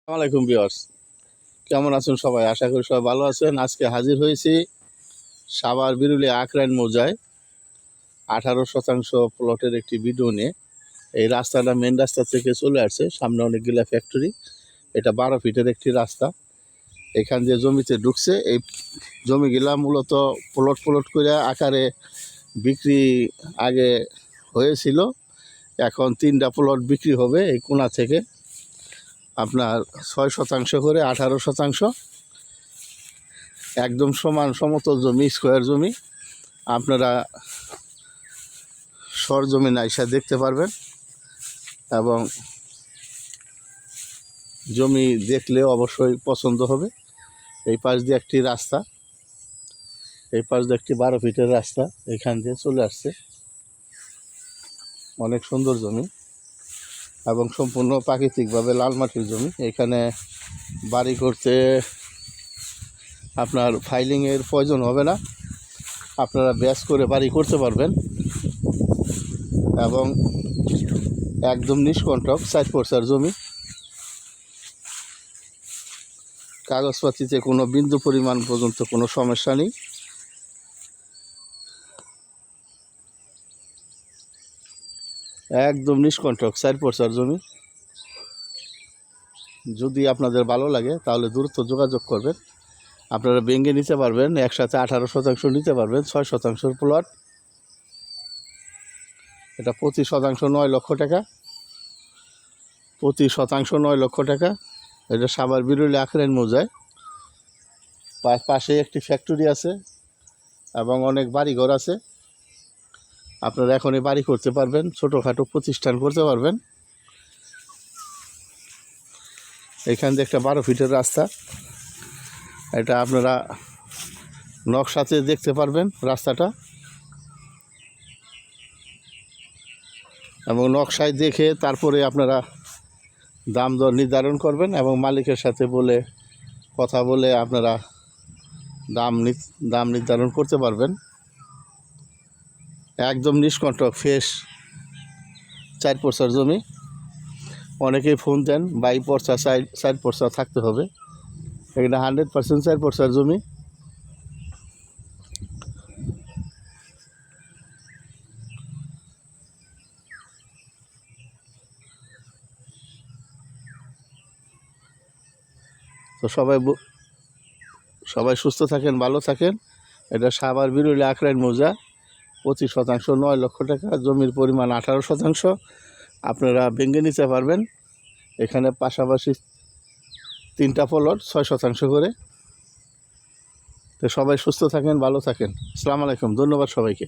আসসালামু আলাইকুম ভিউয়ার্স, কেমন আছেন সবাই? আশা করি সবাই ভালো আছেন। আজকে হাজির হয়েছি সাভার বিরুলিয়া আখরাইন মৌজায় 18% প্লটের একটি ভিডিও নিয়ে। এই রাস্তাটা মেন রাস্তা থেকে চলে আসছে, সামনে অনেকগুলা ফ্যাক্টরি। এটা 12 ফিটের একটি রাস্তা। এখান দিয়ে জমিতে ঢুকছে। এই জমিগুলা মূলত প্লট প্লট করে আকারে বিক্রি আগে হয়েছিল। এখন 3টা প্লট বিক্রি হবে এই কোণা থেকে। আপনার 6% করে 18%, একদম সমান সমতল জমি, স্কোয়ার জমি। আপনারা সরজমিন আইসা দেখতে পারবেন এবং জমি দেখলে অবশ্যই পছন্দ হবে। এই পাশ দিয়ে একটি রাস্তা, এই পাশ দিয়ে একটি 12 ফিটের রাস্তা এখান দিয়ে চলে আসছে। অনেক সুন্দর জমি এবং সম্পূর্ণ প্রাকৃতিকভাবে লাল মাটির জমি। এখানে বাড়ি করতে আপনার ফাইলিংয়ের প্রয়োজন হবে না, আপনারা ব্যাস করে বাড়ি করতে পারবেন এবং একদম নিষ্কণ্টক 4 জমি। কাগজপাতিতে কোনো বিন্দু পরিমাণ পর্যন্ত কোনো সমস্যা নেই। একদম নিষ্কণ্টক 4 জমি। যদি আপনাদের ভালো লাগে তাহলে দ্রুত যোগাযোগ করবেন। আপনারা ভেঙে নিতে পারবেন, একসাথে 18% নিতে পারবেন। 6% প্লট, এটা প্রতি শতাংশ 9 লক্ষ টাকা। প্রতি শতাংশ 9 লক্ষ টাকা। এটা সাভার বিরুলিয়া আখরাইন মৌজায়। পাশে একটি ফ্যাক্টরি আছে এবং অনেক বাড়িঘর আছে। আপনারা এখনই বাড়ি করতে পারবেন, ছোটোখাটো প্রতিষ্ঠান করতে পারবেন। এখান দিয়ে একটা 12 ফিটের রাস্তা, এটা আপনারা নকশাতে দেখতে পারবেন রাস্তাটা, এবং নকশায় দেখে তারপরে আপনারা দাম দর নির্ধারণ করবেন এবং মালিকের সাথে কথা বলে আপনারা দাম নির্ধারণ করতে পারবেন। একদম নিষ্কণ্টক ফ্রেশ 4 জমি। অনেকেই ফোন দেন, 4 থাকতে হবে। এখানে 100% 4 জমি। তো সবাই সুস্থ থাকেন, ভালো থাকেন। এটা সাভার বিরুলিয়া আখরাইন মৌজা। প্রতি শতাংশ 9 লক্ষ টাকা। জমির পরিমাণ 18%। আপনারা ভেঙে নিতে পারবেন। এখানে পাশাপাশি 3টা প্লট 6% করে। তো সবাই সুস্থ থাকেন, ভালো থাকেন। আসসালামু আলাইকুম, ধন্যবাদ সবাইকে।